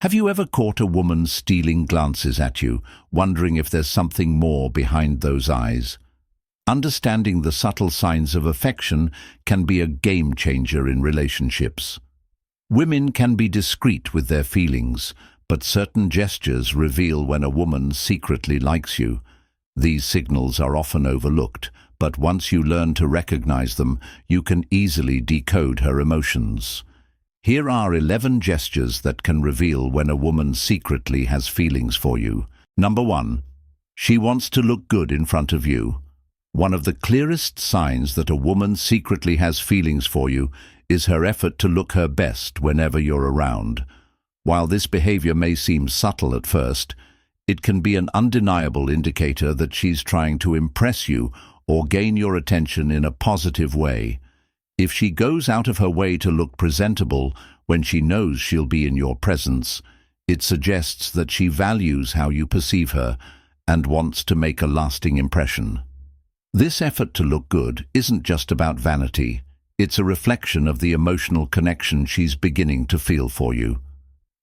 Have you ever caught a woman stealing glances at you, wondering if there's something more behind those eyes? Understanding the subtle signs of affection can be a game changer in relationships. Women can be discreet with their feelings, but certain gestures reveal when a woman secretly likes you. These signals are often overlooked, but once you learn to recognize them, you can easily decode her emotions. Here are 11 gestures that can reveal when a woman secretly has feelings for you. Number 1. She wants to look good in front of you. One of the clearest signs that a woman secretly has feelings for you is her effort to look her best whenever you're around. While this behavior may seem subtle at first, it can be an undeniable indicator that she's trying to impress you or gain your attention in a positive way. If she goes out of her way to look presentable when she knows she'll be in your presence, it suggests that she values how you perceive her and wants to make a lasting impression. This effort to look good isn't just about vanity. It's a reflection of the emotional connection she's beginning to feel for you.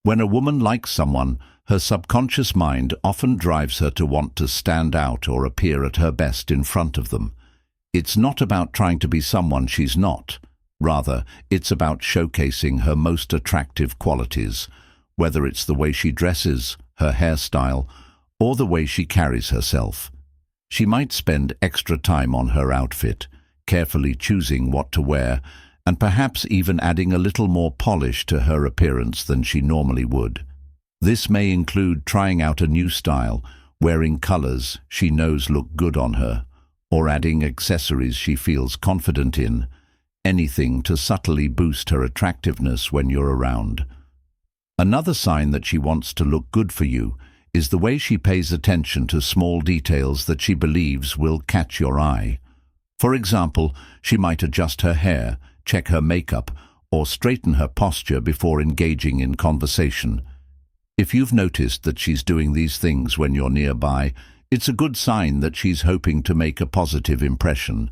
When a woman likes someone, her subconscious mind often drives her to want to stand out or appear at her best in front of them. It's not about trying to be someone she's not. Rather, it's about showcasing her most attractive qualities, whether it's the way she dresses, her hairstyle, or the way she carries herself. She might spend extra time on her outfit, carefully choosing what to wear, and perhaps even adding a little more polish to her appearance than she normally would. This may include trying out a new style, wearing colors she knows look good on her, or adding accessories she feels confident in, anything to subtly boost her attractiveness when you're around. Another sign that she wants to look good for you is the way she pays attention to small details that she believes will catch your eye. For example, she might adjust her hair, check her makeup, or straighten her posture before engaging in conversation. If you've noticed that she's doing these things when you're nearby, it's a good sign that she's hoping to make a positive impression.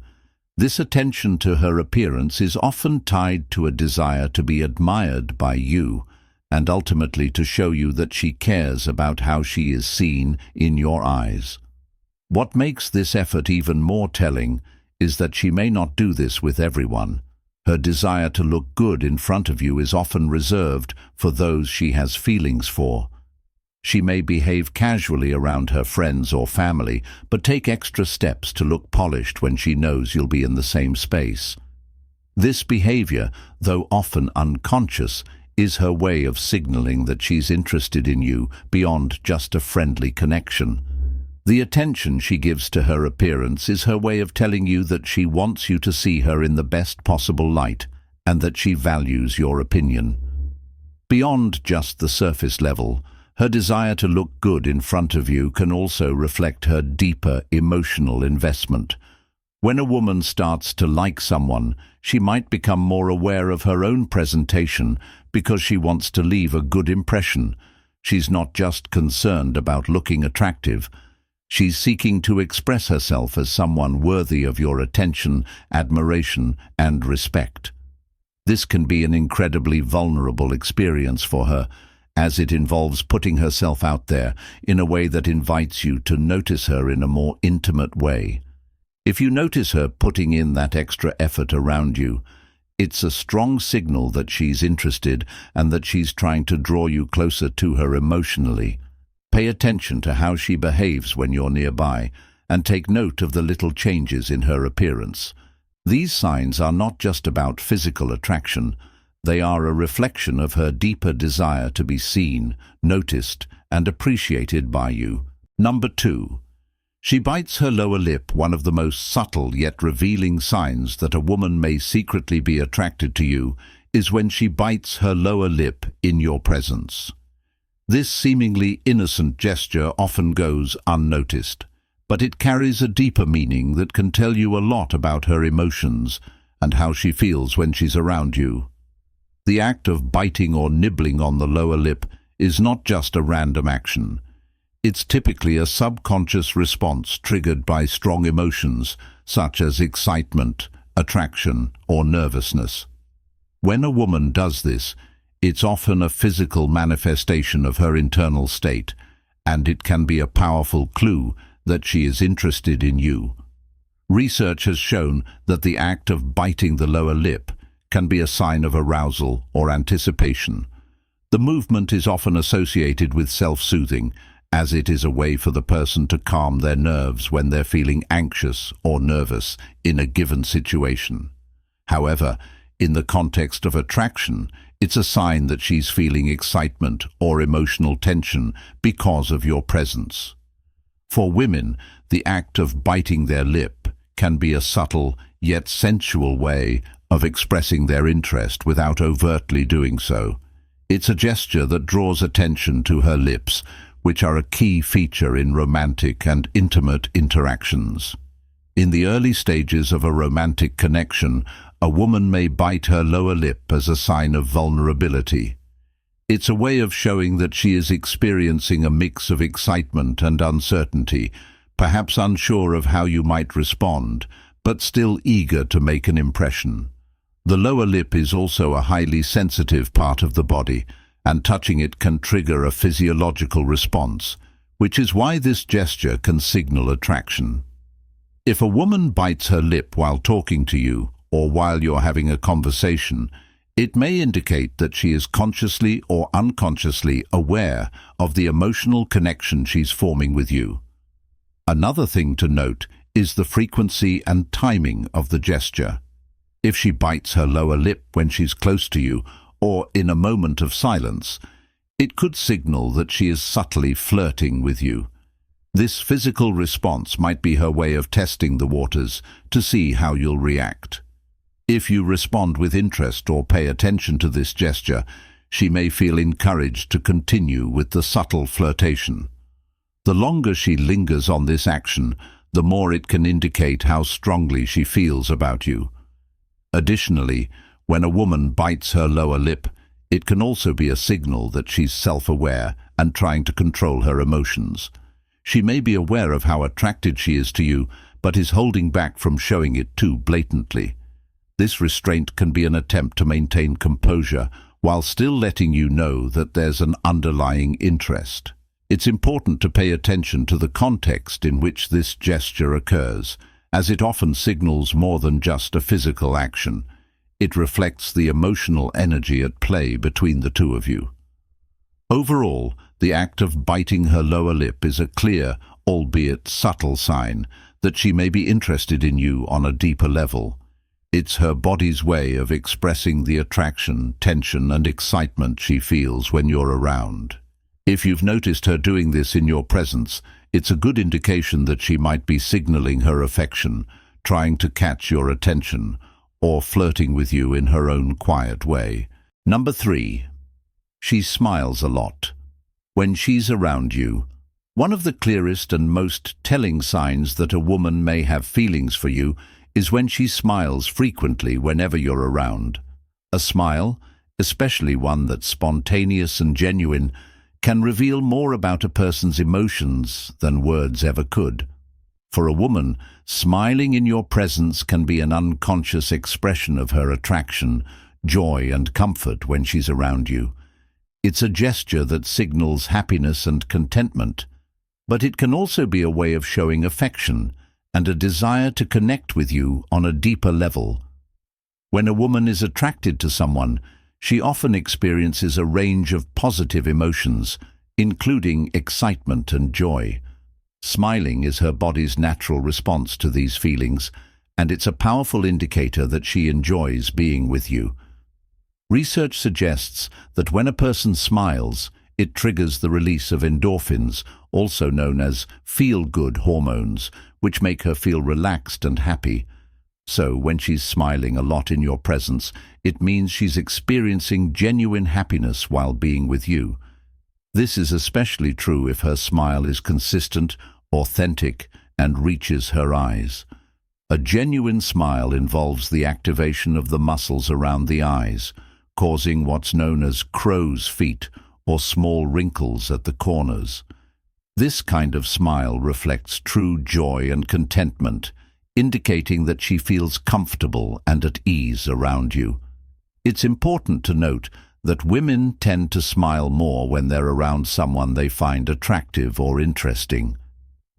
This attention to her appearance is often tied to a desire to be admired by you, and ultimately to show you that she cares about how she is seen in your eyes. What makes this effort even more telling is that she may not do this with everyone. Her desire to look good in front of you is often reserved for those she has feelings for. She may behave casually around her friends or family, but take extra steps to look polished when she knows you'll be in the same space. This behavior, though often unconscious, is her way of signaling that she's interested in you beyond just a friendly connection. The attention she gives to her appearance is her way of telling you that she wants you to see her in the best possible light and that she values your opinion. Beyond just the surface level, her desire to look good in front of you can also reflect her deeper emotional investment. When a woman starts to like someone, she might become more aware of her own presentation because she wants to leave a good impression. She's not just concerned about looking attractive. She's seeking to express herself as someone worthy of your attention, admiration, and respect. This can be an incredibly vulnerable experience for her, as it involves putting herself out there in a way that invites you to notice her in a more intimate way. If you notice her putting in that extra effort around you, it's a strong signal that she's interested and that she's trying to draw you closer to her emotionally. Pay attention to how she behaves when you're nearby, and take note of the little changes in her appearance. These signs are not just about physical attraction. They are a reflection of her deeper desire to be seen, noticed, and appreciated by you. Number 2. She bites her lower lip. One of the most subtle yet revealing signs that a woman may secretly be attracted to you is when she bites her lower lip in your presence. This seemingly innocent gesture often goes unnoticed, but it carries a deeper meaning that can tell you a lot about her emotions and how she feels when she's around you. The act of biting or nibbling on the lower lip is not just a random action. It's typically a subconscious response triggered by strong emotions such as excitement, attraction, or nervousness. When a woman does this, It's often a physical manifestation of her internal state, and it can be a powerful clue that she is interested in you. Research has shown that the act of biting the lower lip can be a sign of arousal or anticipation. The movement is often associated with self-soothing, as it is a way for the person to calm their nerves when they're feeling anxious or nervous in a given situation. However, in the context of attraction, it's a sign that she's feeling excitement or emotional tension because of your presence. For women, the act of biting their lip can be a subtle yet sensual way of expressing their interest without overtly doing so. It's a gesture that draws attention to her lips, which are a key feature in romantic and intimate interactions. In the early stages of a romantic connection, a woman may bite her lower lip as a sign of vulnerability. It's a way of showing that she is experiencing a mix of excitement and uncertainty, perhaps unsure of how you might respond, but still eager to make an impression. The lower lip is also a highly sensitive part of the body, and touching it can trigger a physiological response, which is why this gesture can signal attraction. If a woman bites her lip while talking to you, or while you're having a conversation, it may indicate that she is consciously or unconsciously aware of the emotional connection she's forming with you. Another thing to note is the frequency and timing of the gesture. If she bites her lower lip when she's close to you, or in a moment of silence, it could signal that she is subtly flirting with you. This physical response might be her way of testing the waters to see how you'll react. If you respond with interest or pay attention to this gesture, she may feel encouraged to continue with the subtle flirtation. The longer she lingers on this action, the more it can indicate how strongly she feels about you. Additionally, when a woman bites her lower lip, it can also be a signal that she's self-aware and trying to control her emotions. She may be aware of how attracted she is to you, but is holding back from showing it too blatantly. This restraint can be an attempt to maintain composure while still letting you know that there's an underlying interest. It's important to pay attention to the context in which this gesture occurs, as it often signals more than just a physical action. It reflects the emotional energy at play between the two of you. Overall, the act of biting her lower lip is a clear, albeit subtle sign that she may be interested in you on a deeper level. It's her body's way of expressing the attraction, tension, and excitement she feels when you're around. If you've noticed her doing this in your presence, it's a good indication that she might be signaling her affection, trying to catch your attention, or flirting with you in her own quiet way. Number 3. She smiles a lot. When she's around you, one of the clearest and most telling signs that a woman may have feelings for you is when she smiles frequently whenever you're around. A smile, especially one that's spontaneous and genuine, can reveal more about a person's emotions than words ever could. For a woman, smiling in your presence can be an unconscious expression of her attraction, joy, and comfort when she's around you. It's a gesture that signals happiness and contentment, but it can also be a way of showing affection and a desire to connect with you on a deeper level. When a woman is attracted to someone, she often experiences a range of positive emotions, including excitement and joy. Smiling is her body's natural response to these feelings, and it's a powerful indicator that she enjoys being with you. Research suggests that when a person smiles, it triggers the release of endorphins, also known as feel-good hormones, which make her feel relaxed and happy. So, when she's smiling a lot in your presence, it means she's experiencing genuine happiness while being with you. This is especially true if her smile is consistent, authentic, and reaches her eyes. A genuine smile involves the activation of the muscles around the eyes, causing what's known as crow's feet or small wrinkles at the corners. This kind of smile reflects true joy and contentment, indicating that she feels comfortable and at ease around you. It's important to note that women tend to smile more when they're around someone they find attractive or interesting.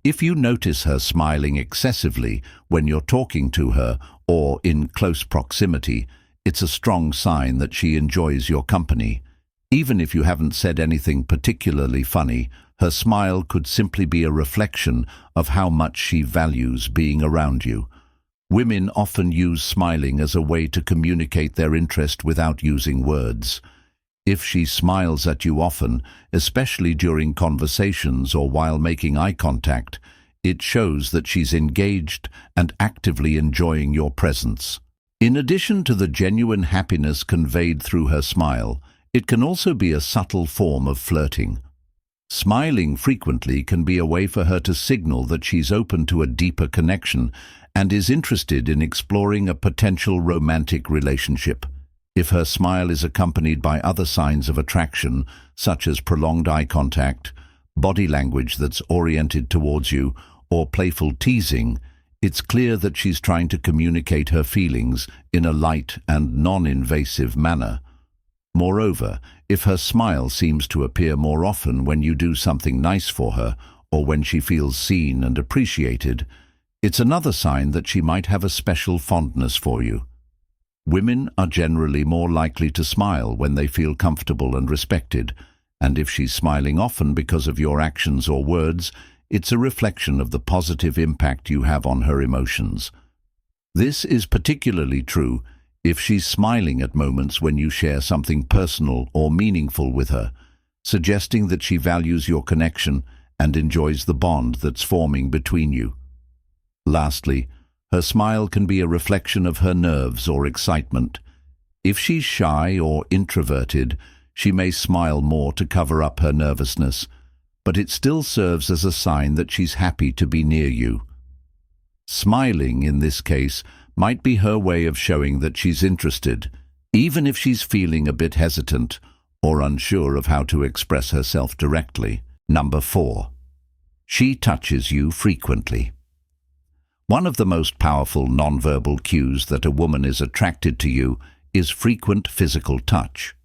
If you notice her smiling excessively when you're talking to her or in close proximity, it's a strong sign that she enjoys your company. Even if you haven't said anything particularly funny, her smile could simply be a reflection of how much she values being around you. Women often use smiling as a way to communicate their interest without using words. If she smiles at you often, especially during conversations or while making eye contact, it shows that she's engaged and actively enjoying your presence. In addition to the genuine happiness conveyed through her smile, it can also be a subtle form of flirting. Smiling frequently can be a way for her to signal that she's open to a deeper connection and is interested in exploring a potential romantic relationship. If her smile is accompanied by other signs of attraction, such as prolonged eye contact, body language that's oriented towards you, or playful teasing, it's clear that she's trying to communicate her feelings in a light and non-invasive manner. Moreover, if her smile seems to appear more often when you do something nice for her or when she feels seen and appreciated, it's another sign that she might have a special fondness for you. Women are generally more likely to smile when they feel comfortable and respected, and if she's smiling often because of your actions or words, it's a reflection of the positive impact you have on her emotions. This is particularly true if she's smiling at moments when you share something personal or meaningful with her, suggesting that she values your connection and enjoys the bond that's forming between you. Lastly, her smile can be a reflection of her nerves or excitement. If she's shy or introverted, she may smile more to cover up her nervousness, but it still serves as a sign that she's happy to be near you. Smiling, in this case, might be her way of showing that she's interested, even if she's feeling a bit hesitant or unsure of how to express herself directly. Number 4. She touches you frequently. One of the most powerful nonverbal cues that a woman is attracted to you is frequent physical touch.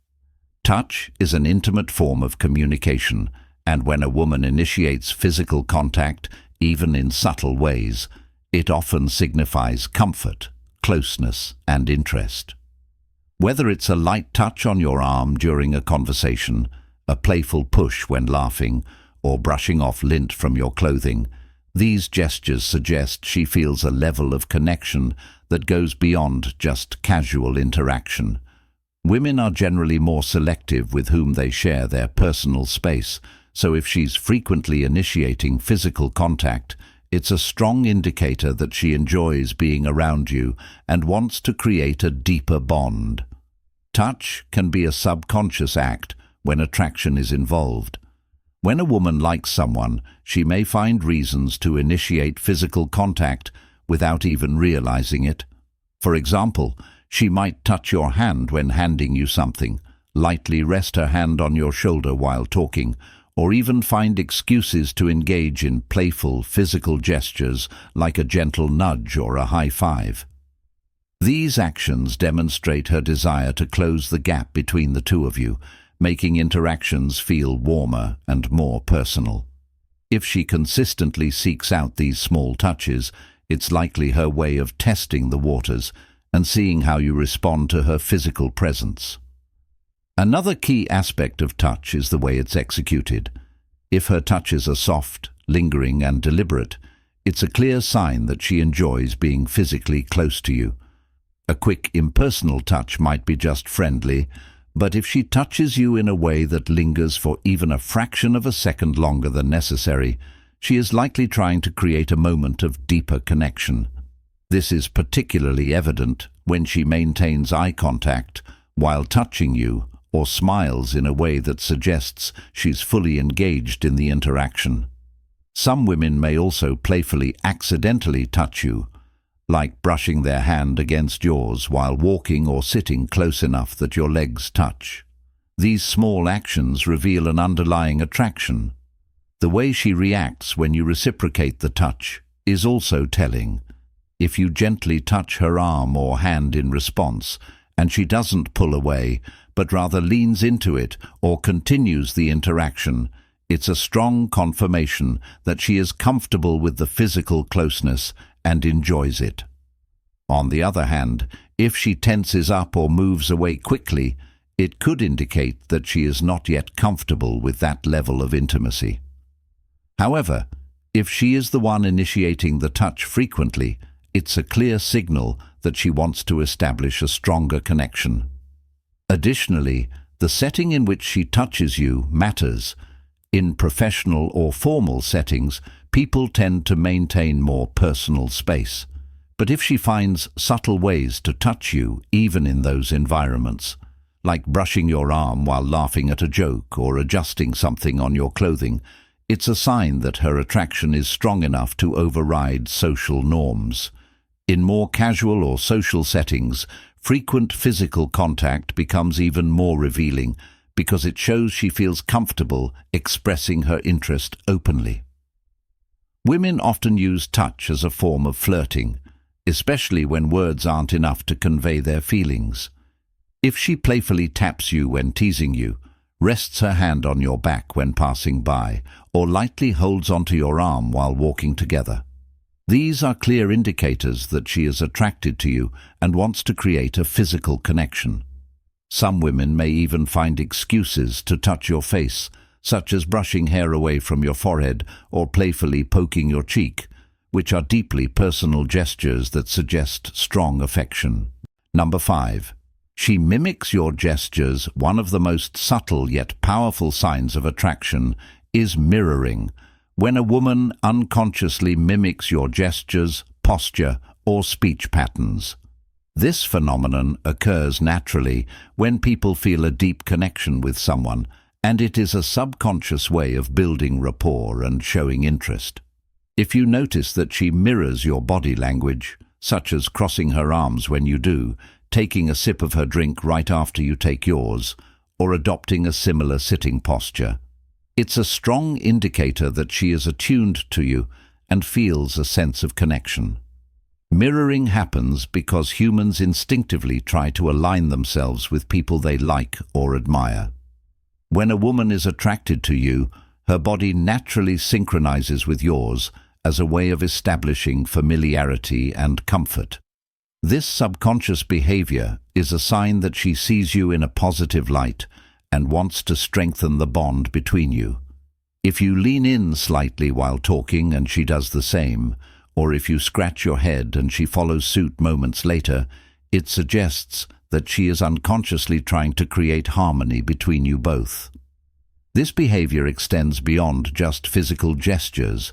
Touch is an intimate form of communication, and when a woman initiates physical contact, even in subtle ways, it often signifies comfort, closeness, and interest. Whether it's a light touch on your arm during a conversation, a playful push when laughing, or brushing off lint from your clothing, these gestures suggest she feels a level of connection that goes beyond just casual interaction. Women are generally more selective with whom they share their personal space, so if she's frequently initiating physical contact, it's a strong indicator that she enjoys being around you and wants to create a deeper bond. Touch can be a subconscious act when attraction is involved. When a woman likes someone, she may find reasons to initiate physical contact without even realizing it. For example, she might touch your hand when handing you something, lightly rest her hand on your shoulder while talking, or even find excuses to engage in playful physical gestures like a gentle nudge or a high five. These actions demonstrate her desire to close the gap between the two of you, making interactions feel warmer and more personal. If she consistently seeks out these small touches, it's likely her way of testing the waters and seeing how you respond to her physical presence. Another key aspect of touch is the way it's executed. If her touches are soft, lingering, and deliberate, it's a clear sign that she enjoys being physically close to you. A quick, impersonal touch might be just friendly, but if she touches you in a way that lingers for even a fraction of a second longer than necessary, she is likely trying to create a moment of deeper connection. This is particularly evident when she maintains eye contact while touching you or smiles in a way that suggests she's fully engaged in the interaction. Some women may also playfully accidentally touch you, like brushing their hand against yours while walking or sitting close enough that your legs touch. These small actions reveal an underlying attraction. The way she reacts when you reciprocate the touch is also telling. If you gently touch her arm or hand in response, and she doesn't pull away, but rather leans into it or continues the interaction, it's a strong confirmation that she is comfortable with the physical closeness and enjoys it. On the other hand, if she tenses up or moves away quickly, it could indicate that she is not yet comfortable with that level of intimacy. However, if she is the one initiating the touch frequently, it's a clear signal that she wants to establish a stronger connection. Additionally, the setting in which she touches you matters. In professional or formal settings, people tend to maintain more personal space. But if she finds subtle ways to touch you, even in those environments, like brushing your arm while laughing at a joke or adjusting something on your clothing, it's a sign that her attraction is strong enough to override social norms. In more casual or social settings, frequent physical contact becomes even more revealing because it shows she feels comfortable expressing her interest openly. Women often use touch as a form of flirting, especially when words aren't enough to convey their feelings. If she playfully taps you when teasing you, rests her hand on your back when passing by, or lightly holds onto your arm while walking together, these are clear indicators that she is attracted to you and wants to create a physical connection. Some women may even find excuses to touch your face, such as brushing hair away from your forehead or playfully poking your cheek, which are deeply personal gestures that suggest strong affection. Number 5. She mimics your gestures. One of the most subtle yet powerful signs of attraction is mirroring. When a woman unconsciously mimics your gestures, posture, or speech patterns. This phenomenon occurs naturally when people feel a deep connection with someone, and it is a subconscious way of building rapport and showing interest. If you notice that she mirrors your body language, such as crossing her arms when you do, taking a sip of her drink right after you take yours, or adopting a similar sitting posture, it's a strong indicator that she is attuned to you and feels a sense of connection. Mirroring happens because humans instinctively try to align themselves with people they like or admire. When a woman is attracted to you, her body naturally synchronizes with yours as a way of establishing familiarity and comfort. This subconscious behavior is a sign that she sees you in a positive light and wants to strengthen the bond between you. If you lean in slightly while talking and she does the same, or if you scratch your head and she follows suit moments later, it suggests that she is unconsciously trying to create harmony between you both. This behavior extends beyond just physical gestures.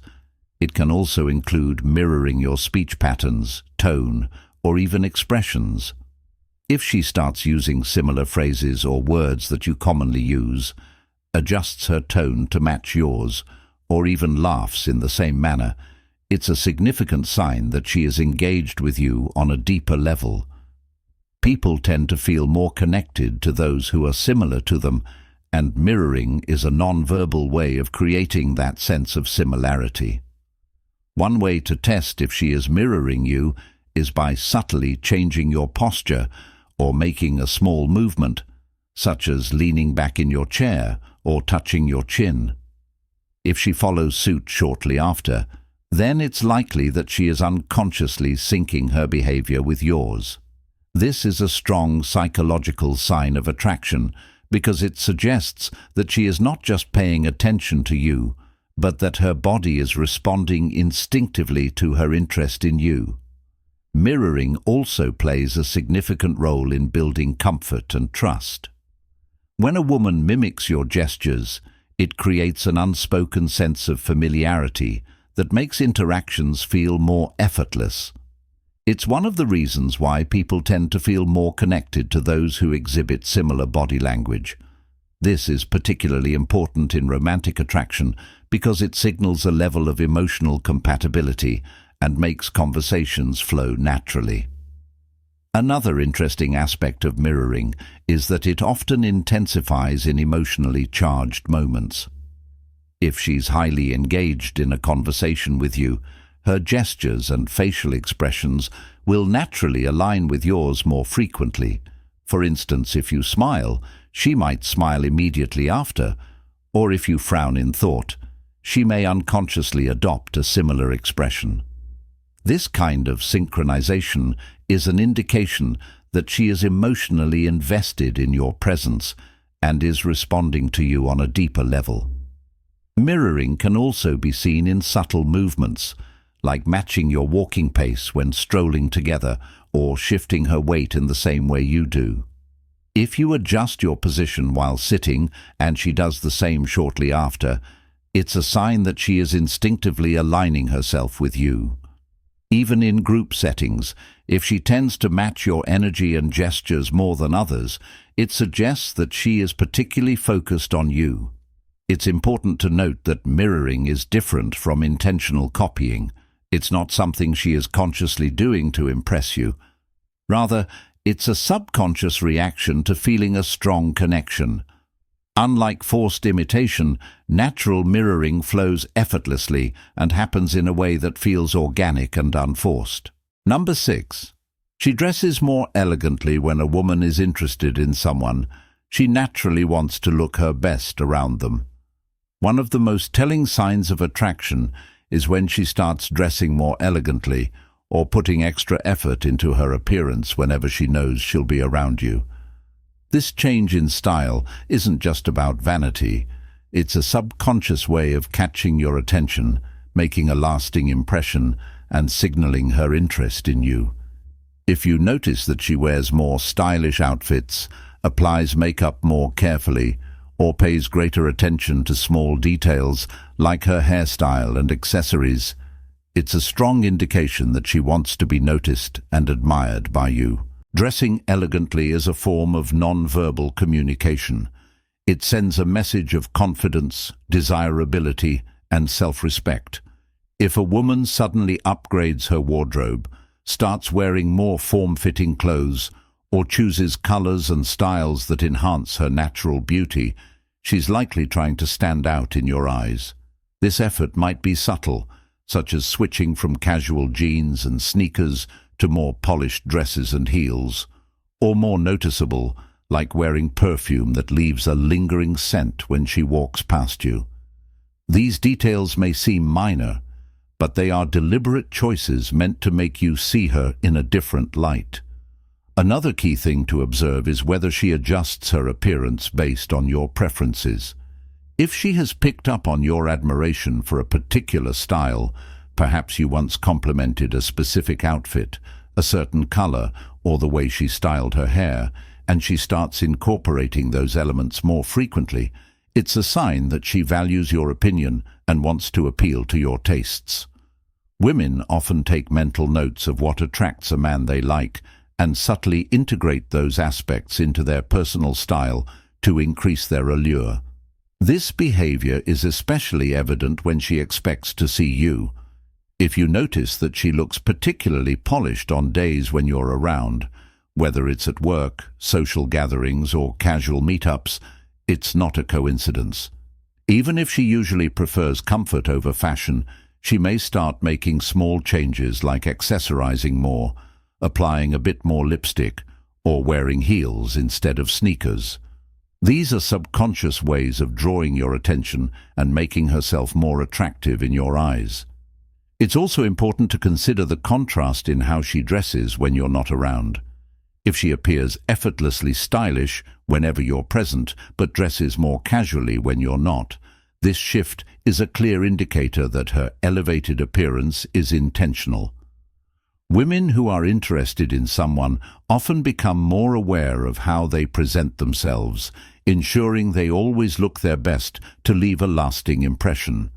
It can also include mirroring your speech patterns, tone, or even expressions. If she starts using similar phrases or words that you commonly use, adjusts her tone to match yours, or even laughs in the same manner, it's a significant sign that she is engaged with you on a deeper level. People tend to feel more connected to those who are similar to them, and mirroring is a non-verbal way of creating that sense of similarity. One way to test if she is mirroring you is by subtly changing your posture or making a small movement, such as leaning back in your chair or touching your chin. If she follows suit shortly after, then it's likely that she is unconsciously syncing her behavior with yours. This is a strong psychological sign of attraction because it suggests that she is not just paying attention to you, but that her body is responding instinctively to her interest in you. Mirroring also plays a significant role in building comfort and trust. When a woman mimics your gestures, it creates an unspoken sense of familiarity that makes interactions feel more effortless. It's one of the reasons why people tend to feel more connected to those who exhibit similar body language. This is particularly important in romantic attraction because it signals a level of emotional compatibility and makes conversations flow naturally. Another interesting aspect of mirroring is that it often intensifies in emotionally charged moments. If she's highly engaged in a conversation with you, her gestures and facial expressions will naturally align with yours more frequently. For instance, if you smile, she might smile immediately after, or if you frown in thought, she may unconsciously adopt a similar expression. This kind of synchronization is an indication that she is emotionally invested in your presence and is responding to you on a deeper level. Mirroring can also be seen in subtle movements, like matching your walking pace when strolling together or shifting her weight in the same way you do. If you adjust your position while sitting and she does the same shortly after, it's a sign that she is instinctively aligning herself with you. Even in group settings, if she tends to match your energy and gestures more than others, it suggests that she is particularly focused on you. It's important to note that mirroring is different from intentional copying. It's not something she is consciously doing to impress you. Rather, it's a subconscious reaction to feeling a strong connection. Unlike forced imitation, natural mirroring flows effortlessly and happens in a way that feels organic and unforced. Number 6. She dresses more elegantly when a woman is interested in someone. She naturally wants to look her best around them. One of the most telling signs of attraction is when she starts dressing more elegantly or putting extra effort into her appearance whenever she knows she'll be around you. This change in style isn't just about vanity. It's a subconscious way of catching your attention, making a lasting impression, and signaling her interest in you. If you notice that she wears more stylish outfits, applies makeup more carefully, or pays greater attention to small details like her hairstyle and accessories, it's a strong indication that she wants to be noticed and admired by you. Dressing elegantly is a form of non-verbal communication. It sends a message of confidence, desirability, and self-respect. If a woman suddenly upgrades her wardrobe, starts wearing more form-fitting clothes, or chooses colors and styles that enhance her natural beauty, she's likely trying to stand out in your eyes. This effort might be subtle, such as switching from casual jeans and sneakers to more polished dresses and heels, or more noticeable, like wearing perfume that leaves a lingering scent when she walks past you. These details may seem minor, but they are deliberate choices meant to make you see her in a different light. Another key thing to observe is whether she adjusts her appearance based on your preferences. If she has picked up on your admiration for a particular style, perhaps you once complimented a specific outfit, a certain color, or the way she styled her hair, and she starts incorporating those elements more frequently, it's a sign that she values your opinion and wants to appeal to your tastes. Women often take mental notes of what attracts a man they like and subtly integrate those aspects into their personal style to increase their allure. This behavior is especially evident when she expects to see you. If you notice that she looks particularly polished on days when you're around, whether it's at work, social gatherings, or casual meetups, it's not a coincidence. Even if she usually prefers comfort over fashion, she may start making small changes like accessorizing more, applying a bit more lipstick, or wearing heels instead of sneakers. These are subconscious ways of drawing your attention and making herself more attractive in your eyes. It's also important to consider the contrast in how she dresses when you're not around. If she appears effortlessly stylish whenever you're present, but dresses more casually when you're not, this shift is a clear indicator that her elevated appearance is intentional. Women who are interested in someone often become more aware of how they present themselves, ensuring they always look their best to leave a lasting impression.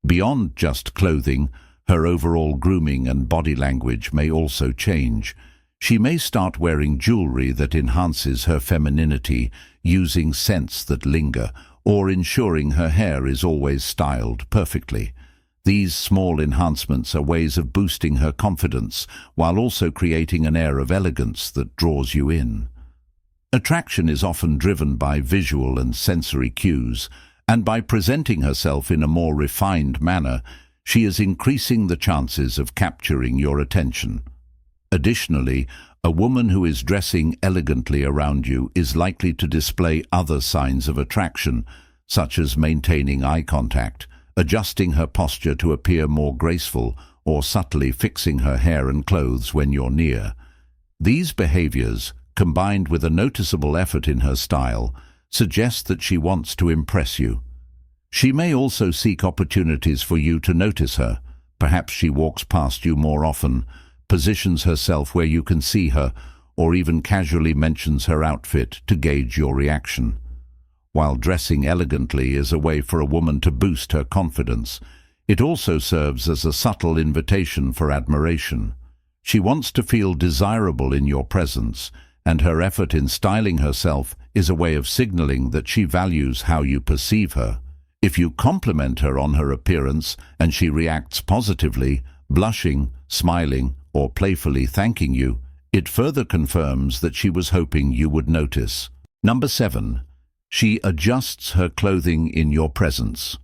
Beyond just clothing, her overall grooming and body language may also change. She may start wearing jewelry that enhances her femininity, using scents that linger, or ensuring her hair is always styled perfectly. These small enhancements are ways of boosting her confidence, while also creating an air of elegance that draws you in. Attraction is often driven by visual and sensory cues, and by presenting herself in a more refined manner, she is increasing the chances of capturing your attention. Additionally, A woman who is dressing elegantly around you is likely to display other signs of attraction, such as maintaining eye contact, adjusting her posture to appear more graceful, or subtly fixing her hair and clothes when you're near. These behaviors, combined with a noticeable effort in her style, suggest that she wants to impress you. She may also seek opportunities for you to notice her. Perhaps she walks past you more often, positions herself where you can see her, or even casually mentions her outfit to gauge your reaction. While dressing elegantly is a way for a woman to boost her confidence, it also serves as a subtle invitation for admiration. She wants to feel desirable in your presence, and her effort in styling herself is a way of signaling that she values how you perceive her. If you compliment her on her appearance and she reacts positively, blushing, smiling, or playfully thanking you, it further confirms that she was hoping you would notice. Number 7. She adjusts her clothing in your presence.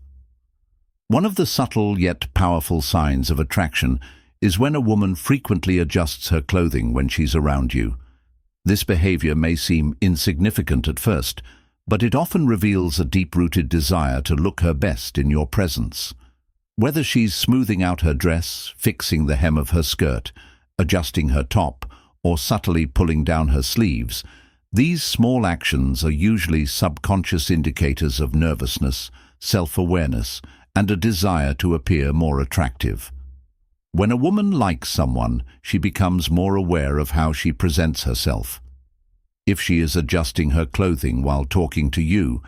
One of the subtle yet powerful signs of attraction is when a woman frequently adjusts her clothing when she's around you. This behavior may seem insignificant at first, but it often reveals a deep-rooted desire to look her best in your presence. Whether she's smoothing out her dress, fixing the hem of her skirt, adjusting her top, or subtly pulling down her sleeves, these small actions are usually subconscious indicators of nervousness, self-awareness, and a desire to appear more attractive. When a woman likes someone, she becomes more aware of how she presents herself. If she is adjusting her clothing while talking to you,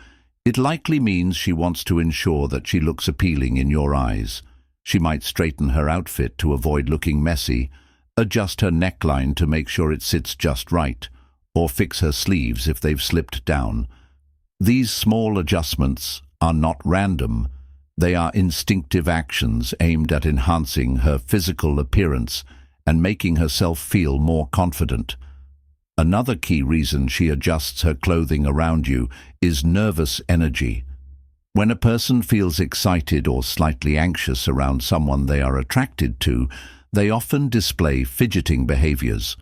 it likely means she wants to ensure that she looks appealing in your eyes. She might straighten her outfit to avoid looking messy, adjust her neckline to make sure it sits just right, or fix her sleeves if they've slipped down. These small adjustments are not random. They are instinctive actions aimed at enhancing her physical appearance and making herself feel more confident. Another key reason she adjusts her clothing around you is nervous energy. When a person feels excited or slightly anxious around someone they are attracted to, they often display fidgeting behaviors.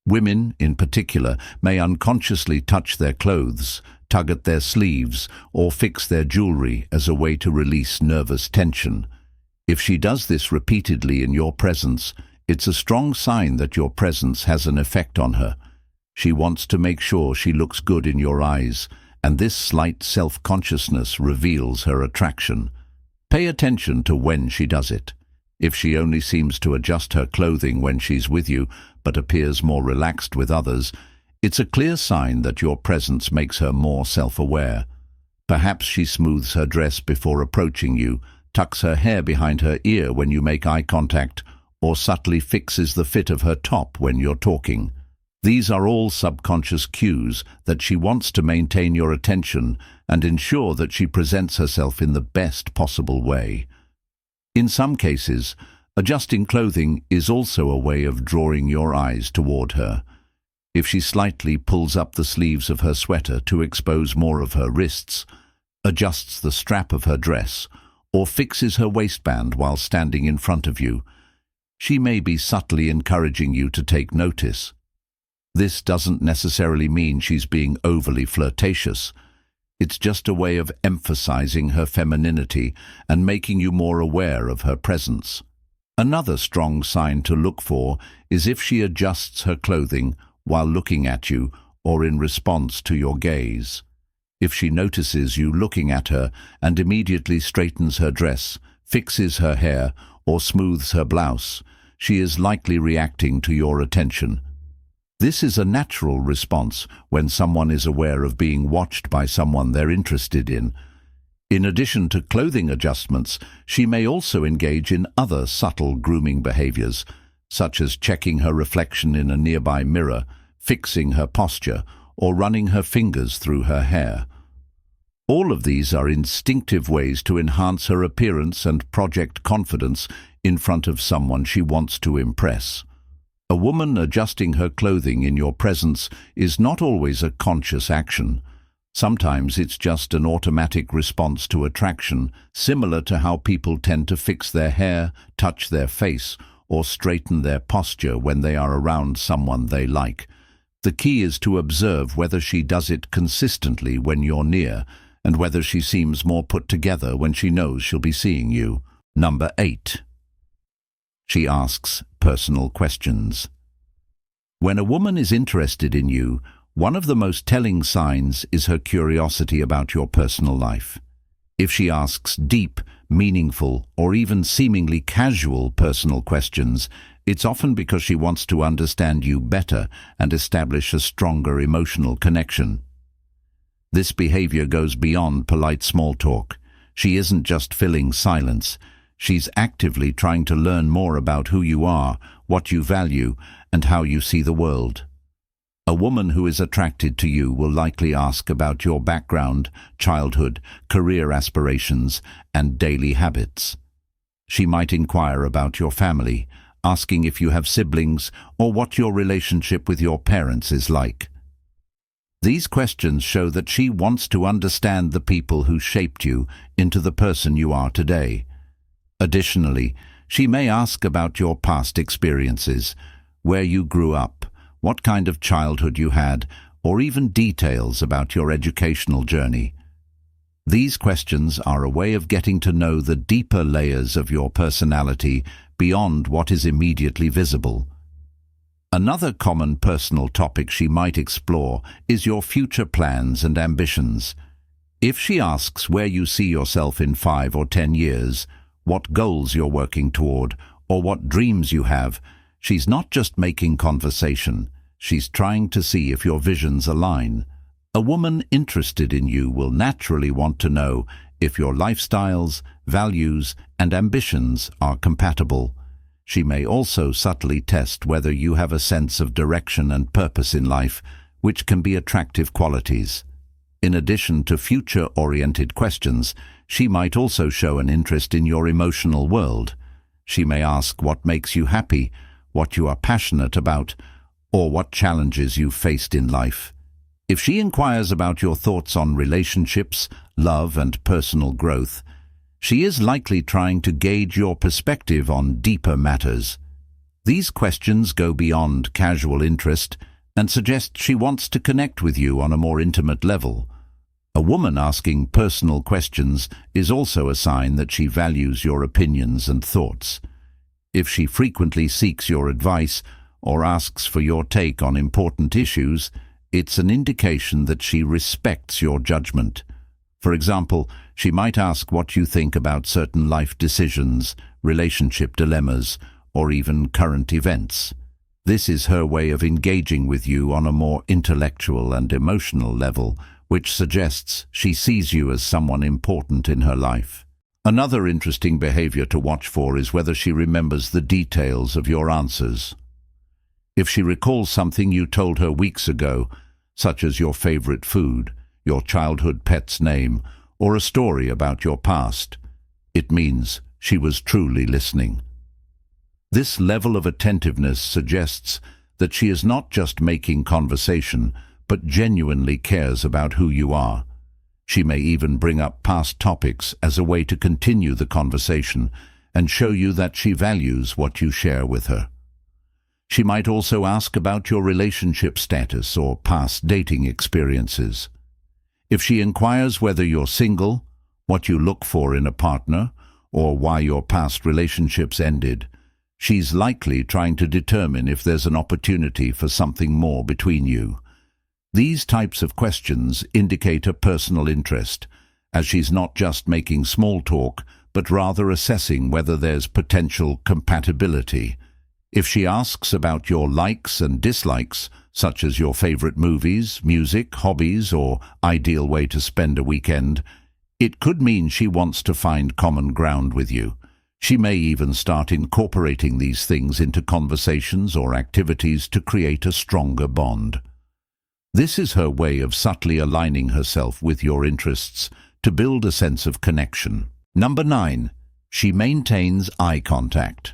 Women, in particular, may unconsciously touch their clothes, tug at their sleeves, or fix their jewelry as a way to release nervous tension. If she does this repeatedly in your presence, it's a strong sign that your presence has an effect on her. She wants to make sure she looks good in your eyes, and this slight self-consciousness reveals her attraction. Pay attention to when she does it. If she only seems to adjust her clothing when she's with you, but appears more relaxed with others, it's a clear sign that your presence makes her more self-aware. Perhaps she smooths her dress before approaching you, tucks her hair behind her ear when you make eye contact, or subtly fixes the fit of her top when you're talking. These are all subconscious cues that she wants to maintain your attention and ensure that she presents herself in the best possible way. In some cases, adjusting clothing is also a way of drawing your eyes toward her. If she slightly pulls up the sleeves of her sweater to expose more of her wrists, adjusts the strap of her dress, or fixes her waistband while standing in front of you, she may be subtly encouraging you to take notice. This doesn't necessarily mean she's being overly flirtatious. It's just a way of emphasizing her femininity and making you more aware of her presence. Another strong sign to look for is if she adjusts her clothing while looking at you or in response to your gaze. If she notices you looking at her and immediately straightens her dress, fixes her hair, or smooths her blouse, she is likely reacting to your attention. This is a natural response when someone is aware of being watched by someone they're interested in. In addition to clothing adjustments, she may also engage in other subtle grooming behaviors, such as checking her reflection in a nearby mirror, fixing her posture, or running her fingers through her hair. All of these are instinctive ways to enhance her appearance and project confidence in front of someone she wants to impress. A woman adjusting her clothing in your presence is not always a conscious action. Sometimes it's just an automatic response to attraction, similar to how people tend to fix their hair, touch their face, or straighten their posture when they are around someone they like. The key is to observe whether she does it consistently when you're near, and whether she seems more put together when she knows she'll be seeing you. Number 8. She asks personal questions. When a woman is interested in you, one of the most telling signs is her curiosity about your personal life. If she asks deep, meaningful, or even seemingly casual personal questions, it's often because she wants to understand you better and establish a stronger emotional connection. This behavior goes beyond polite small talk. She isn't just filling silence. She's actively trying to learn more about who you are, what you value, and how you see the world. A woman who is attracted to you will likely ask about your background, childhood, career aspirations, and daily habits. She might inquire about your family, asking if you have siblings or what your relationship with your parents is like. These questions show that she wants to understand the people who shaped you into the person you are today. Additionally, she may ask about your past experiences, where you grew up, what kind of childhood you had, or even details about your educational journey. These questions are a way of getting to know the deeper layers of your personality beyond what is immediately visible. Another common personal topic she might explore is your future plans and ambitions. If she asks where you see yourself in 5 or 10 years, what goals you're working toward, or what dreams you have, she's not just making conversation, she's trying to see if your visions align. A woman interested in you will naturally want to know if your lifestyles, values, and ambitions are compatible. She may also subtly test whether you have a sense of direction and purpose in life, which can be attractive qualities. In addition to future-oriented questions, she might also show an interest in your emotional world. She may ask what makes you happy, what you are passionate about, or what challenges you've faced in life. If she inquires about your thoughts on relationships, love, and personal growth, she is likely trying to gauge your perspective on deeper matters. These questions go beyond casual interest and suggest she wants to connect with you on a more intimate level. A woman asking personal questions is also a sign that she values your opinions and thoughts. If she frequently seeks your advice or asks for your take on important issues, it's an indication that she respects your judgment. For example, she might ask what you think about certain life decisions, relationship dilemmas, or even current events. This is her way of engaging with you on a more intellectual and emotional level, which suggests she sees you as someone important in her life. Another interesting behavior to watch for is whether she remembers the details of your answers. If she recalls something you told her weeks ago, such as your favorite food, your childhood pet's name, or a story about your past, it means she was truly listening. This level of attentiveness suggests that she is not just making conversation, but genuinely cares about who you are. She may even bring up past topics as a way to continue the conversation and show you that she values what you share with her. She might also ask about your relationship status or past dating experiences. If she inquires whether you're single, what you look for in a partner, or why your past relationships ended, she's likely trying to determine if there's an opportunity for something more between you. These types of questions indicate a personal interest, as she's not just making small talk, but rather assessing whether there's potential compatibility. If she asks about your likes and dislikes, such as your favorite movies, music, hobbies, or ideal way to spend a weekend, it could mean she wants to find common ground with you. She may even start incorporating these things into conversations or activities to create a stronger bond. This is her way of subtly aligning herself with your interests to build a sense of connection. Number 9. She maintains eye contact.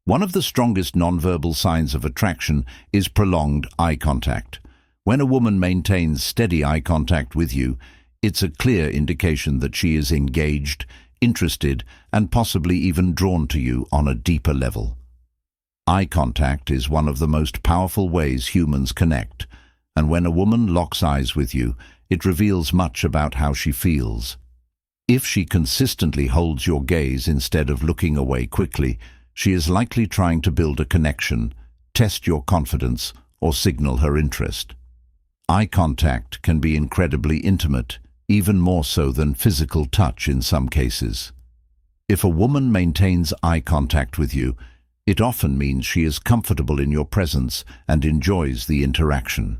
One of the strongest nonverbal signs of attraction is prolonged eye contact. When a woman maintains steady eye contact with you, it's a clear indication that she is engaged, interested, and possibly even drawn to you on a deeper level. Eye contact is one of the most powerful ways humans connect, and when a woman locks eyes with you, it reveals much about how she feels. If she consistently holds your gaze instead of looking away quickly, she is likely trying to build a connection, test your confidence, or signal her interest. Eye contact can be incredibly intimate, even more so than physical touch in some cases. If a woman maintains eye contact with you, it often means she is comfortable in your presence and enjoys the interaction.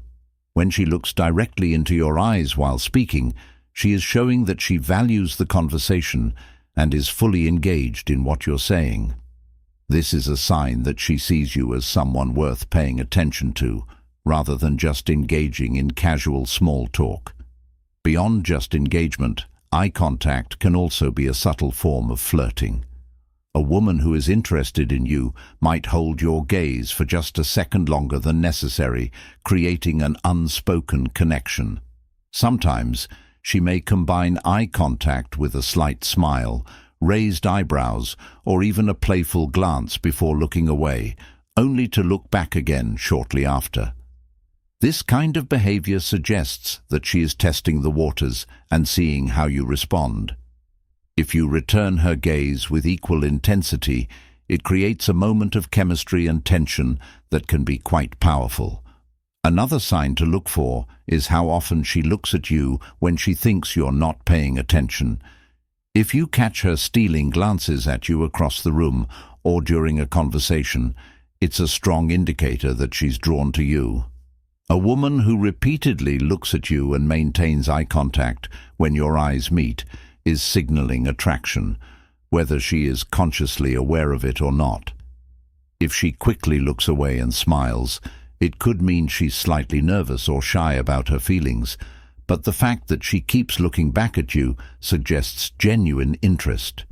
When she looks directly into your eyes while speaking, she is showing that she values the conversation and is fully engaged in what you're saying. This is a sign that she sees you as someone worth paying attention to, rather than just engaging in casual small talk. Beyond just engagement, eye contact can also be a subtle form of flirting. A woman who is interested in you might hold your gaze for just a second longer than necessary, creating an unspoken connection. Sometimes, she may combine eye contact with a slight smile, raised eyebrows, or even a playful glance before looking away, only to look back again shortly after. This kind of behavior suggests that she is testing the waters and seeing how you respond. If you return her gaze with equal intensity, it creates a moment of chemistry and tension that can be quite powerful. Another sign to look for is how often she looks at you when she thinks you're not paying attention. If you catch her stealing glances at you across the room or during a conversation, it's a strong indicator that she's drawn to you. A woman who repeatedly looks at you and maintains eye contact when your eyes meet is signaling attraction, whether she is consciously aware of it or not. If she quickly looks away and smiles, it could mean she's slightly nervous or shy about her feelings, but the fact that she keeps looking back at you suggests genuine interest.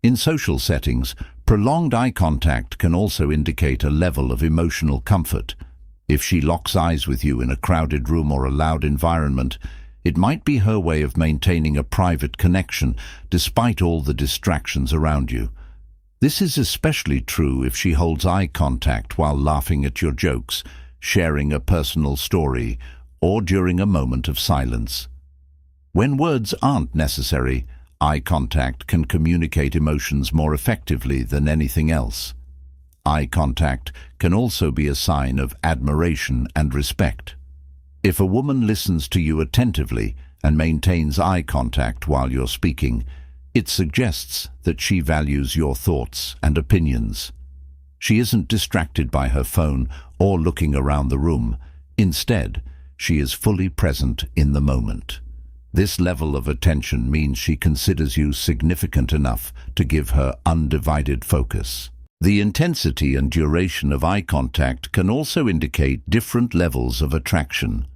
In social settings, prolonged eye contact can also indicate a level of emotional comfort. If she locks eyes with you in a crowded room or a loud environment, it might be her way of maintaining a private connection despite all the distractions around you. This is especially true if she holds eye contact while laughing at your jokes, sharing a personal story, or during a moment of silence. When words aren't necessary, eye contact can communicate emotions more effectively than anything else. Eye contact can also be a sign of admiration and respect. If a woman listens to you attentively and maintains eye contact while you're speaking, it suggests that she values your thoughts and opinions. She isn't distracted by her phone or looking around the room. Instead, she is fully present in the moment. This level of attention means she considers you significant enough to give her undivided focus. The intensity and duration of eye contact can also indicate different levels of attraction.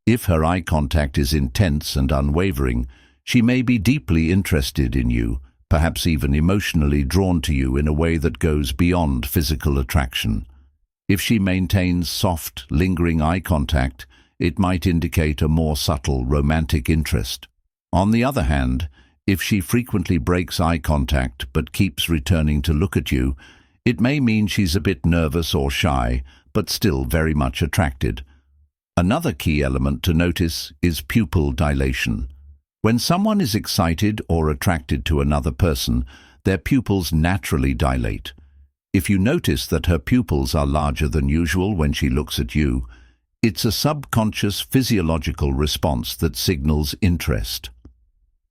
If her eye contact is intense and unwavering, she may be deeply interested in you, perhaps even emotionally drawn to you in a way that goes beyond physical attraction. If she maintains soft, lingering eye contact, it might indicate a more subtle romantic interest. On the other hand, if she frequently breaks eye contact but keeps returning to look at you, it may mean she's a bit nervous or shy, but still very much attracted. Another key element to notice is pupil dilation. When someone is excited or attracted to another person, their pupils naturally dilate. If you notice that her pupils are larger than usual when she looks at you, it's a subconscious physiological response that signals interest.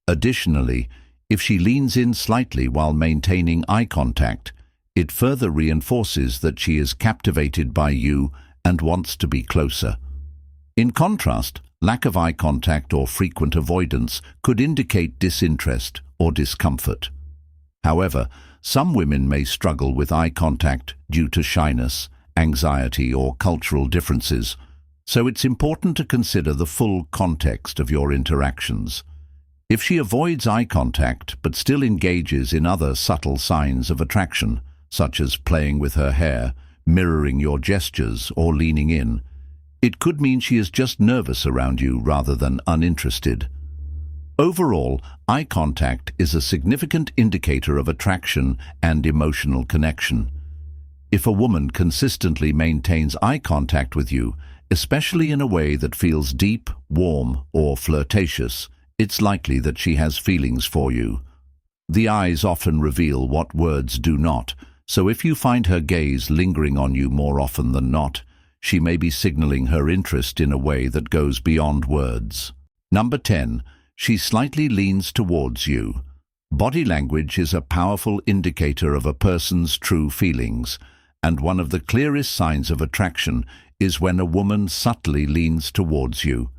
Additionally, if she leans in slightly while maintaining eye contact, it further reinforces that she is captivated by you and wants to be closer. In contrast, lack of eye contact or frequent avoidance could indicate disinterest or discomfort. However, some women may struggle with eye contact due to shyness, anxiety, or cultural differences, so it's important to consider the full context of your interactions. If she avoids eye contact but still engages in other subtle signs of attraction, such as playing with her hair, mirroring your gestures, or leaning in, it could mean she is just nervous around you rather than uninterested. Overall, eye contact is a significant indicator of attraction and emotional connection. If a woman consistently maintains eye contact with you, especially in a way that feels deep, warm, or flirtatious, it's likely that she has feelings for you. The eyes often reveal what words do not, so if you find her gaze lingering on you more often than not, she may be signaling her interest in a way that goes beyond words. Number 10. She slightly leans towards you. Body language is a powerful indicator of a person's true feelings, and one of the clearest signs of attraction is when a woman subtly leans towards you.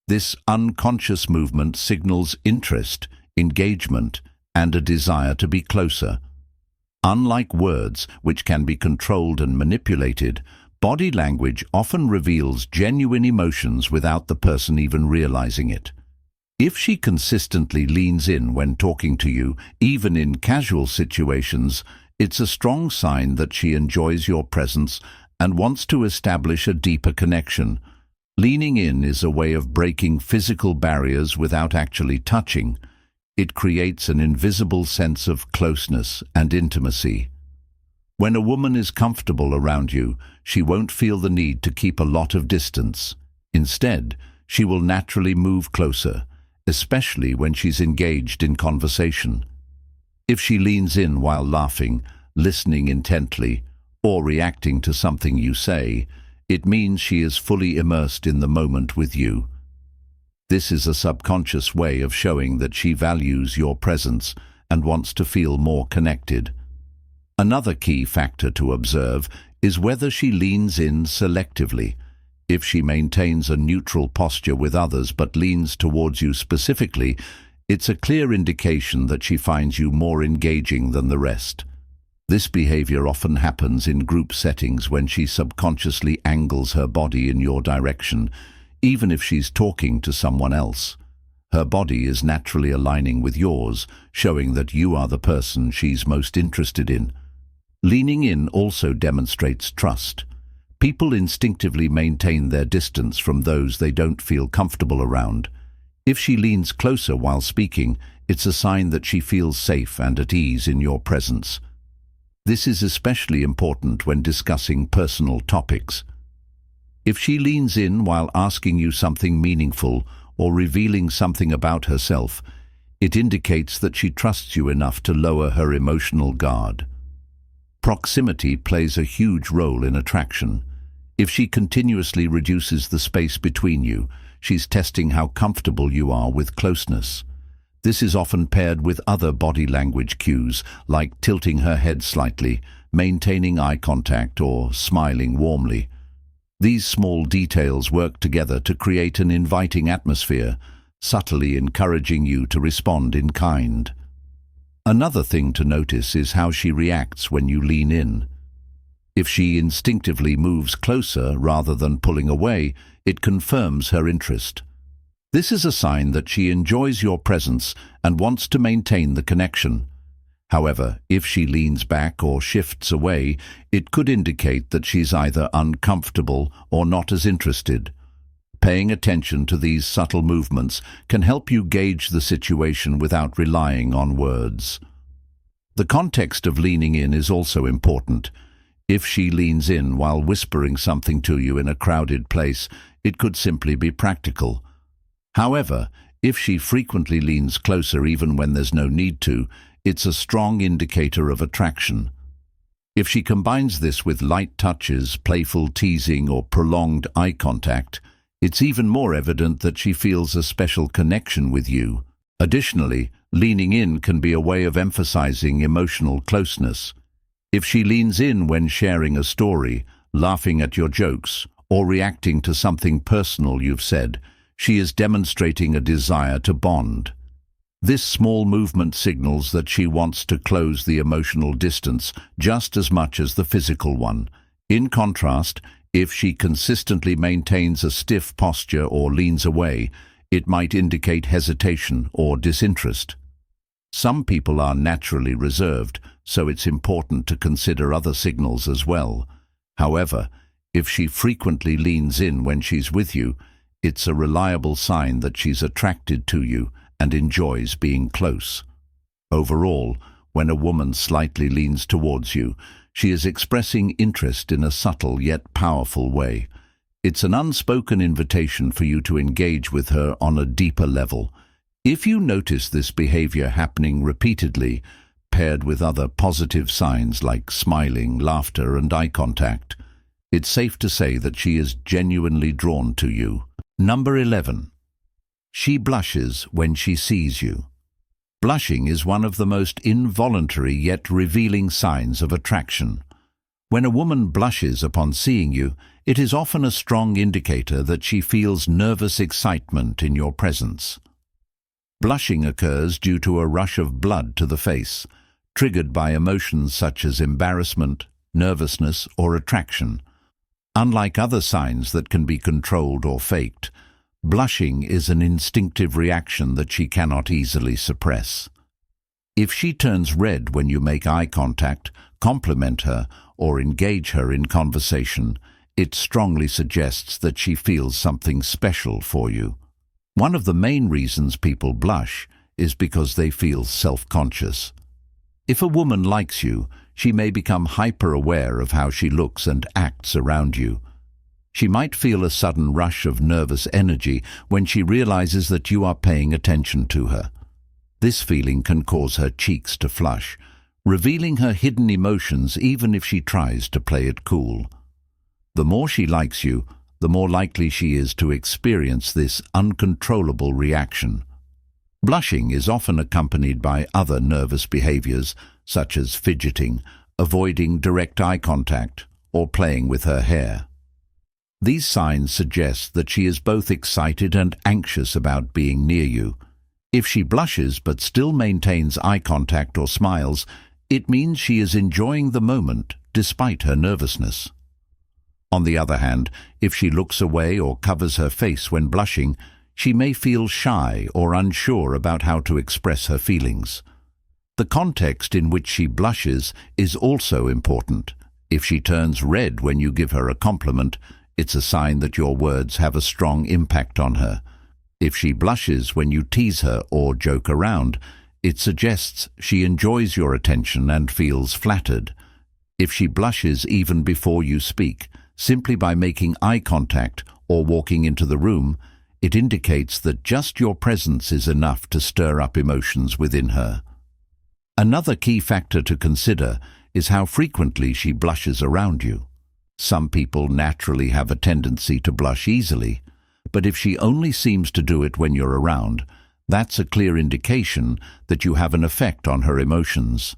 This unconscious movement signals interest, engagement, and a desire to be closer. Unlike words, which can be controlled and manipulated, body language often reveals genuine emotions without the person even realizing it. If she consistently leans in when talking to you, even in casual situations, it's a strong sign that she enjoys your presence and wants to establish a deeper connection. Leaning in is a way of breaking physical barriers without actually touching. It creates an invisible sense of closeness and intimacy. When a woman is comfortable around you, she won't feel the need to keep a lot of distance. Instead, she will naturally move closer, especially when she's engaged in conversation. If she leans in while laughing, listening intently, or reacting to something you say, it means she is fully immersed in the moment with you. This is a subconscious way of showing that she values your presence and wants to feel more connected. Another key factor to observe is whether she leans in selectively. If she maintains a neutral posture with others but leans towards you specifically, it's a clear indication that she finds you more engaging than the rest. This behavior often happens in group settings when she subconsciously angles her body in your direction, even if she's talking to someone else. Her body is naturally aligning with yours, showing that you are the person she's most interested in. Leaning in also demonstrates trust. People instinctively maintain their distance from those they don't feel comfortable around. If she leans closer while speaking, it's a sign that she feels safe and at ease in your presence. This is especially important when discussing personal topics. If she leans in while asking you something meaningful or revealing something about herself, it indicates that she trusts you enough to lower her emotional guard. Proximity plays a huge role in attraction. If she continuously reduces the space between you, she's testing how comfortable you are with closeness. This is often paired with other body language cues, like tilting her head slightly, maintaining eye contact, or smiling warmly. These small details work together to create an inviting atmosphere, subtly encouraging you to respond in kind. Another thing to notice is how she reacts when you lean in. If she instinctively moves closer rather than pulling away, it confirms her interest. This is a sign that she enjoys your presence and wants to maintain the connection. However, if she leans back or shifts away, it could indicate that she's either uncomfortable or not as interested. Paying attention to these subtle movements can help you gauge the situation without relying on words. The context of leaning in is also important. If she leans in while whispering something to you in a crowded place, it could simply be practical. However, if she frequently leans closer even when there's no need to, it's a strong indicator of attraction. If she combines this with light touches, playful teasing, or prolonged eye contact, it's even more evident that she feels a special connection with you. Additionally, leaning in can be a way of emphasizing emotional closeness. If she leans in when sharing a story, laughing at your jokes, or reacting to something personal you've said, she is demonstrating a desire to bond. This small movement signals that she wants to close the emotional distance just as much as the physical one. In contrast, if she consistently maintains a stiff posture or leans away, it might indicate hesitation or disinterest. Some people are naturally reserved, so it's important to consider other signals as well. However, if she frequently leans in when she's with you, it's a reliable sign that she's attracted to you and enjoys being close. Overall, when a woman slightly leans towards you, she is expressing interest in a subtle yet powerful way. It's an unspoken invitation for you to engage with her on a deeper level. If you notice this behavior happening repeatedly, paired with other positive signs like smiling, laughter, and eye contact, it's safe to say that she is genuinely drawn to you. Number 11. She blushes when she sees you. Blushing is one of the most involuntary yet revealing signs of attraction. When a woman blushes upon seeing you, it is often a strong indicator that she feels nervous excitement in your presence. Blushing occurs due to a rush of blood to the face, triggered by emotions such as embarrassment, nervousness, or attraction. Unlike other signs that can be controlled or faked, blushing is an instinctive reaction that she cannot easily suppress. If she turns red when you make eye contact, compliment her, or engage her in conversation, it strongly suggests that she feels something special for you. One of the main reasons people blush is because they feel self-conscious. If a woman likes you, she may become hyper-aware of how she looks and acts around you. She might feel a sudden rush of nervous energy when she realizes that you are paying attention to her. This feeling can cause her cheeks to flush, revealing her hidden emotions even if she tries to play it cool. The more she likes you, the more likely she is to experience this uncontrollable reaction. Blushing is often accompanied by other nervous behaviors, such as fidgeting, avoiding direct eye contact, or playing with her hair. These signs suggest that she is both excited and anxious about being near you. If she blushes but still maintains eye contact or smiles, it means she is enjoying the moment despite her nervousness. On the other hand, if she looks away or covers her face when blushing, she may feel shy or unsure about how to express her feelings. The context in which she blushes is also important. If she turns red when you give her a compliment, it's a sign that your words have a strong impact on her. If she blushes when you tease her or joke around, it suggests she enjoys your attention and feels flattered. If she blushes even before you speak, simply by making eye contact or walking into the room, it indicates that just your presence is enough to stir up emotions within her. Another key factor to consider is how frequently she blushes around you. Some people naturally have a tendency to blush easily, but if she only seems to do it when you're around, that's a clear indication that you have an effect on her emotions.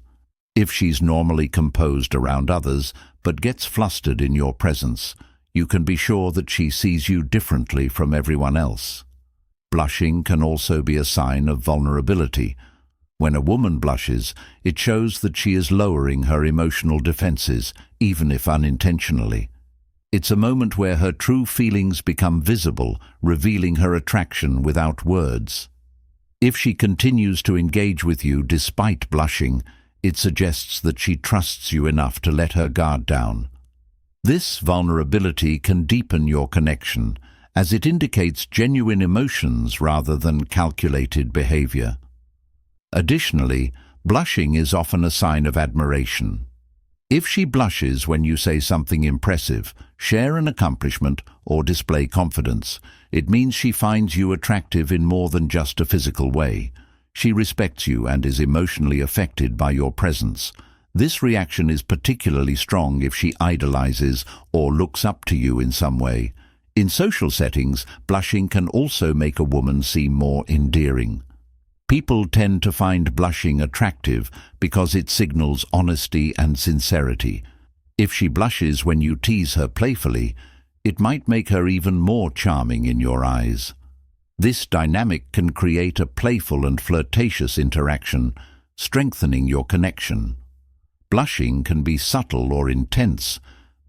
If she's normally composed around others but gets flustered in your presence, you can be sure that she sees you differently from everyone else. Blushing can also be a sign of vulnerability. When a woman blushes, it shows that she is lowering her emotional defenses, even if unintentionally. It's a moment where her true feelings become visible, revealing her attraction without words. If she continues to engage with you despite blushing, it suggests that she trusts you enough to let her guard down. This vulnerability can deepen your connection, as it indicates genuine emotions rather than calculated behavior. Additionally, blushing is often a sign of admiration. If she blushes when you say something impressive, share an accomplishment, or display confidence, it means she finds you attractive in more than just a physical way. She respects you and is emotionally affected by your presence. This reaction is particularly strong if she idolizes or looks up to you in some way. In social settings, blushing can also make a woman seem more endearing. People tend to find blushing attractive because it signals honesty and sincerity. If she blushes when you tease her playfully, it might make her even more charming in your eyes. This dynamic can create a playful and flirtatious interaction, strengthening your connection. Blushing can be subtle or intense,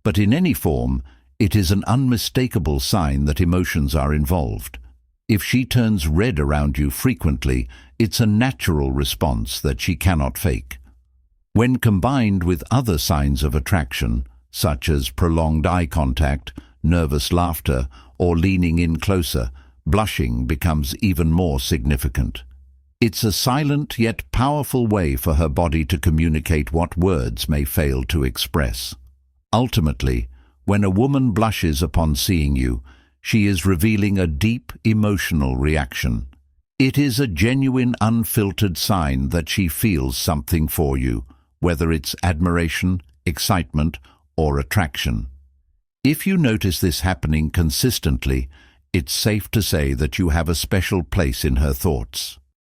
but in any form, it is an unmistakable sign that emotions are involved. If she turns red around you frequently, it's a natural response that she cannot fake. When combined with other signs of attraction, such as prolonged eye contact, nervous laughter, or leaning in closer, blushing becomes even more significant. It's a silent yet powerful way for her body to communicate what words may fail to express. Ultimately, when a woman blushes upon seeing you, she is revealing a deep emotional reaction. It is a genuine, unfiltered sign that she feels something for you, whether it's admiration, excitement, or attraction. If you notice this happening consistently, it's safe to say that you have a special place in her thoughts.